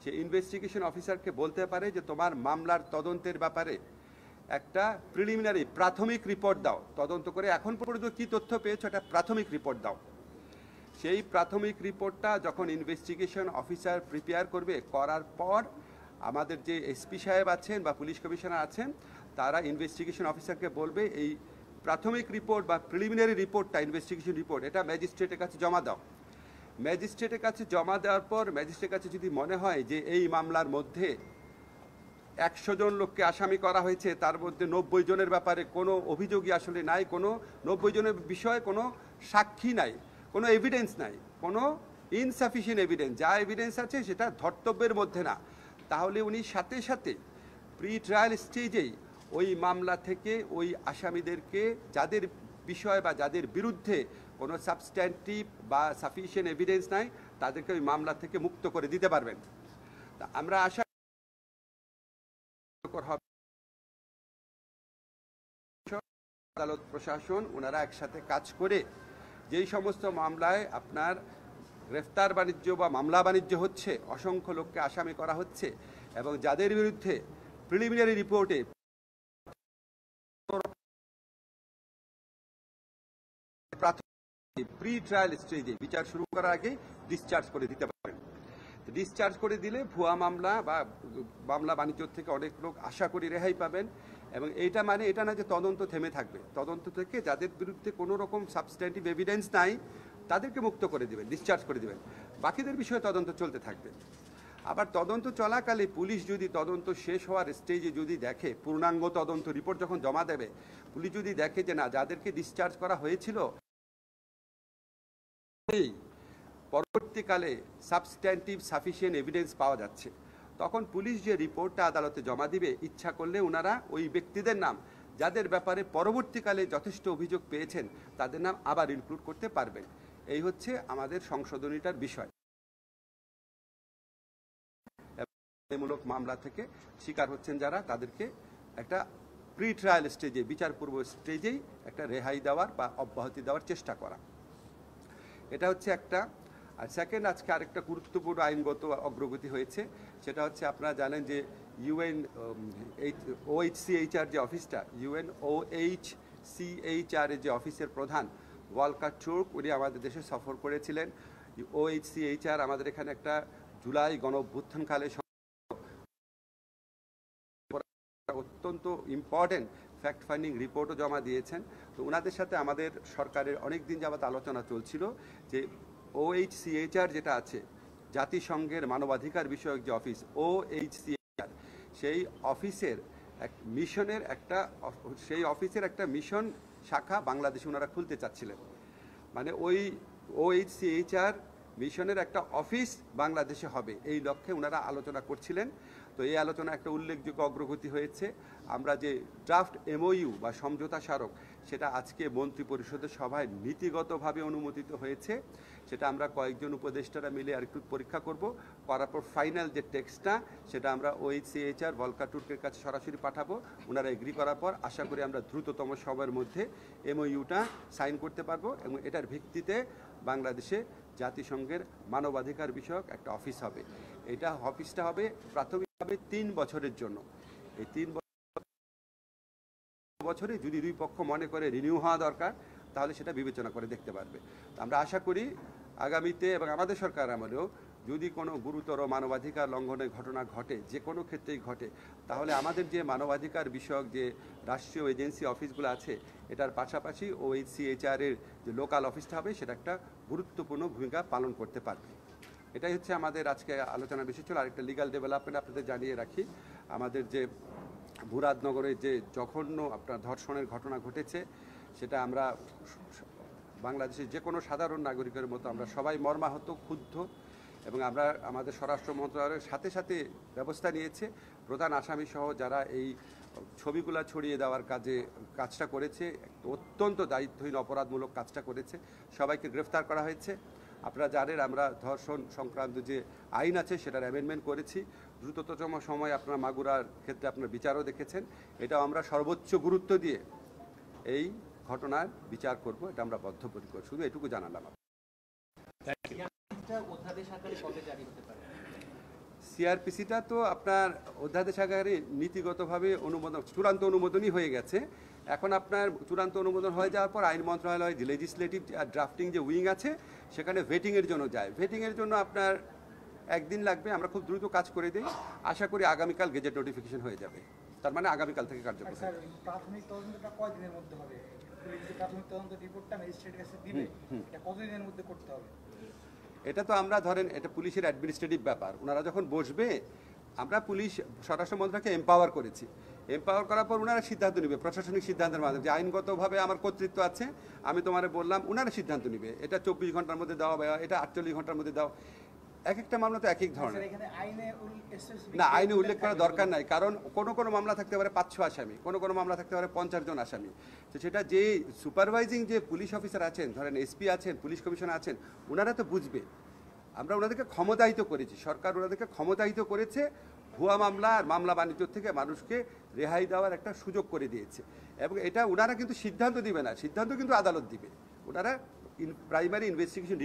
সে investigation অফিসারকে বলতে পারে যে তোমার মামলার তদন্তের ব্যাপারে একটা প্রিলিমিনারি প্রাথমিক রিপোর্ট দাও, তদন্ত করে এখন পর্যন্ত কী তথ্য পেয়েছো একটা প্রাথমিক রিপোর্ট দাও। সেই প্রাথমিক রিপোর্টটা যখন ইনভেস্টিগেশন অফিসার প্রিপেয়ার করবে, করার পর আমাদের যে এসপি সাহেব আছেন বা পুলিশ কমিশনার আছেন তারা ইনভেস্টিগেশন অফিসারকে বলবে এই প্রাথমিক রিপোর্ট বা প্রিলিমিনারি রিপোর্টটা ইনভেস্টিগেশন রিপোর্ট এটা ম্যাজিস্ট্রেটের কাছে জমা দাও। ম্যাজিস্ট্রেটের কাছে জমা দেওয়ার পর ম্যাজিস্ট্রেটের কাছে যদি মনে হয় যে এই মামলার মধ্যে 100 জন লোককে আসামি করা হয়েছে, তার মধ্যে 90 জনের ব্যাপারে কোনো অভিযোগই আসলে নাই, কোনো 90 জনের বিষয়ে কোনো সাক্ষী নাই, কোনো এভিডেন্স নাই, কোনো ইনসাফিসিয়েন্ট এভিডেন্স, যা এভিডেন্স আছে সেটা ধর্তব্যের মধ্যে না, তাহলে উনি সাথে সাথে প্রি ট্রায়াল স্টেজেই ওই মামলা থেকে ওই আসামিদেরকে যাদের বিষয় বা যাদের বিরুদ্ধে কোনো সাবস্ট্যান্টিভ বা সাফিসিয়েন্ট এভিডেন্স নাই তাদেরকে ওই মামলা থেকে মুক্ত করে দিতে পারবেন। তা আমরা আশা হবে আদালত প্রশাসন ওনারা একসাথে কাজ করে যেই সমস্ত মামলায় আপনার গ্রেফতার বাণিজ্য বা মামলা বাণিজ্য হচ্ছে, অসংখ্য লোককে আসামি করা হচ্ছে এবং যাদের বিরুদ্ধে প্রিলিমিনারি রিপোর্টে প্রি ট্রায়াল স্টেজে বিচার শুরু করার আগে ডিসচার্জ করে দিতে পারেন। ডিসচার্জ করে দিলে ভুয়া মামলা বা মামলা বাণিজ্য থেকে অনেক লোক আশা করি রেহাই পাবেন। এবং এইটা মানে এটা না যে তদন্ত থেমে থাকবে, তদন্ত থেকে যাদের বিরুদ্ধে কোনো রকম সাবস্ট্যান্টিভ এভিডেন্স নাই তাদেরকে মুক্ত করে দেবেন, ডিসচার্জ করে দেবেন, বাকিদের বিষয়ে তদন্ত চলতে থাকবে। আবার তদন্ত চলাকালে পুলিশ যদি তদন্ত শেষ হওয়ার স্টেজে যদি দেখে, পূর্ণাঙ্গ তদন্ত রিপোর্ট যখন জমা দেবে, পুলিশ যদি দেখে যে না যাদেরকে ডিসচার্জ করা হয়েছিল পরবর্তীকালে সাবস্ট্যান্টিভ সাফিসিয়েন্ট এভিডেন্স পাওয়া যাচ্ছে, তখন পুলিশ যে রিপোর্টটা আদালতে জমা দিবে ইচ্ছা করলে ওনারা ওই ব্যক্তিদের নাম যাদের ব্যাপারে পরবর্তীকালে যথেষ্ট অভিযোগ পেয়েছেন তাদের নাম আবার ইনক্লুড করতে পারবেন। এই হচ্ছে আমাদের সংশোধনীটার বিষয়। মূলক মামলা থেকে শিকার হচ্ছেন যারা তাদেরকে একটা প্রি ট্রায়াল স্টেজে বিচারপূর্ব স্টেজেই একটা রেহাই দেওয়ার বা অব্যাহতি দেওয়ার চেষ্টা করা, এটা হচ্ছে একটা। আর সেকেন্ড, আজকে আরেকটা গুরুত্বপূর্ণ আইনগত অগ্রগতি হয়েছে, সেটা হচ্ছে আপনারা জানেন যে ইউএন OHCHR যে অফিসটা, UNOHCHR এর যে অফিসের প্রধান ওয়ালকার তুর্ক উনি আমাদের দেশে সফর করেছিলেন। OHCHR আমাদের এখানে একটা জুলাই গণঅভ্যুত্থানকালে অত্যন্ত ইম্পর্টেন্ট ফ্যাক্ট ফাইন্ডিং রিপোর্টও জমা দিয়েছেন। তো ওনাদের সাথে আমাদের সরকারের অনেক দিন যাবত আলোচনা চলছিল যে OHCHR যেটা আছে জাতিসংঘের মানবাধিকার বিষয়ক যে অফিস OHCHR, সেই অফিসের একটা মিশন শাখা বাংলাদেশে ওনারা খুলতে চাচ্ছিলেন। মানে ওই OHCHR মিশনের একটা অফিস বাংলাদেশে হবে, এই লক্ষ্যে ওনারা আলোচনা করছিলেন। তো এই আলোচনা একটা উল্লেখযোগ্য অগ্রগতি হয়েছে। আমরা যে ড্রাফট MOU বা সমঝোতা স্মারক সেটা আজকে মন্ত্রী পরিষদের সভায় নীতিগতভাবে অনুমোদিত হয়েছে। সেটা আমরা কয়েকজন উপদেষ্টারা মিলে আর একটু পরীক্ষা করব, করার পর ফাইনাল যে টেক্সটটা সেটা আমরা OHCHR ওয়ালকার তুর্কের কাছে সরাসরি পাঠাবো। ওনারা এগ্রি করার পর আশা করি আমরা দ্রুততম সময়ের মধ্যে MOUটা সাইন করতে পারবো এবং এটার ভিত্তিতে বাংলাদেশে জাতিসংঘের মানবাধিকার বিষয়ক একটা অফিস হবে। এটা অফিসটা হবে প্রাথমিকভাবে 3 বছরের জন্য। এই 3 বছরে যদি দুই পক্ষ মনে করে রিনিউ হওয়া দরকার তাহলে সেটা বিবেচনা করে দেখতে পারবে। আমরা আশা করি আগামীতে এবং আমাদের সরকার আমলেও যদি কোনো গুরুতর মানবাধিকার লঙ্ঘনের ঘটনা ঘটে, যে কোনো ক্ষেত্রেই ঘটে, তাহলে আমাদের যে মানবাধিকার বিষয়ক যে রাষ্ট্রীয় এজেন্সি অফিসগুলো আছে এটার পাশাপাশি OHCHR এর যে লোকাল অফিসটা হবে সেটা একটা গুরুত্বপূর্ণ ভূমিকা পালন করতে পারবে। এটাই হচ্ছে আমাদের আজকে আলোচনা বিষয় ছিল। আরেকটা লিগাল ডেভেলপমেন্ট আপনাদের জানিয়ে রাখি, আমাদের যে মুরাদনগরে যে জঘন্য আপনার ধর্ষণের ঘটনা ঘটেছে সেটা আমরা বাংলাদেশের যে কোনো সাধারণ নাগরিকের মতো আমরা সবাই মর্মাহত, ক্ষুব্ধ এবং আমরা আমাদের স্বরাষ্ট্র মন্ত্রণালয়ের সাথে সাথে ব্যবস্থা নিয়েছে। প্রধান আসামি সহ যারা এই ছবিগুলা ছড়িয়ে দেওয়ার কাজটা করেছে, অত্যন্ত দায়িত্বহীন অপরাধমূলক কাজটা করেছে, সবাইকে গ্রেফতার করা হয়েছে। আপনারা জানেন আমরা ধর্ষণ সংক্রান্ত যে আইন আছে সেটার অ্যামেন্ডমেন্ট করেছি। দ্রুততম সময় আপনারা মাগুরার ক্ষেত্রে আপনারা বিচারও দেখেছেন। এটাও আমরা সর্বোচ্চ গুরুত্ব দিয়ে এই ঘটনার বিচার করব, এটা আমরা বদ্ধপরিকর। শুধু এটুকু জানালাম। সিআরপিসিটা তো আপনার অধ্যাদেশ আকারে নীতিগতভাবে চূড়ান্ত অনুমোদনই হয়ে গেছে। এখন আপনার চূড়ান্ত অনুমোদন হয়ে যাওয়ার পর আইন মন্ত্রণালয় যে লেজিসলেটিভ ড্রাফটিং যে উইং আছে সেখানে ভেটিংয়ের জন্য যায়। ভেটিংয়ের জন্য আপনার একদিন লাগবে, আমরা খুব দ্রুত কাজ করে দিই। আশা করি আগামীকাল গেজেট নোটিফিকেশন হয়ে যাবে, তার মানে আগামীকাল থেকে কার্যকর হবে। প্রাথমিক তদন্তটা কয়দিনের মধ্যে হবে? পুলিশ যে প্রাথমিক তদন্ত রিপোর্টটা ম্যাজিস্ট্রেটের কাছে দিবে, এটা কতদিনের মধ্যে করতে হবে? এটা তো আমরা ধরেন এটা পুলিশের অ্যাডমিনিস্ট্রেটিভ ব্যাপার, ওনারা যখন বসবে আমরা পুলিশ স্বরাষ্ট্র মন্ত্রণালয়কে এম্পাওয়ার করেছি। এম্পাওয়ার করার পর ওনারা সিদ্ধান্ত নেবে প্রশাসনিক সিদ্ধান্তের মাধ্যমে, যে আইনগতভাবে আমার কর্তৃত্ব আছে, আমি তোমারে বললাম, ওনারা সিদ্ধান্ত নেবে এটা 24 ঘন্টার মধ্যে দাও বা এটা 48 ঘন্টার মধ্যে দাও। এক একটা মামলা তো এক এক ধরনের। না, আইনে উল্লেখ করার দরকার নাই, কারণ কোনো মামলা থাকতে পারে 500 আসামি, কোনো মামলা থাকতে পারে 50 জন আসামি। তো সেটা যে সুপারভাইজিং যে পুলিশ অফিসার আছেন, ধরেন এসপি আছেন, পুলিশ কমিশনার আছেন, ওনারা তো বুঝবে। আমরা ওনাদেরকে ক্ষমতায়িত করেছি, সরকার ওনাদেরকে ক্ষমতায়িত করেছে, ভুয়া মামলা আর মামলা বাণিজ্য থেকে মানুষকে রেহাই দেওয়ার একটা সুযোগ করে দিয়েছে। এবং এটা ওনারা কিন্তু সিদ্ধান্ত দিবে না, সিদ্ধান্ত কিন্তু আদালত দিবে। ওনারা প্রাইমারি ইনভেস্টিগেশন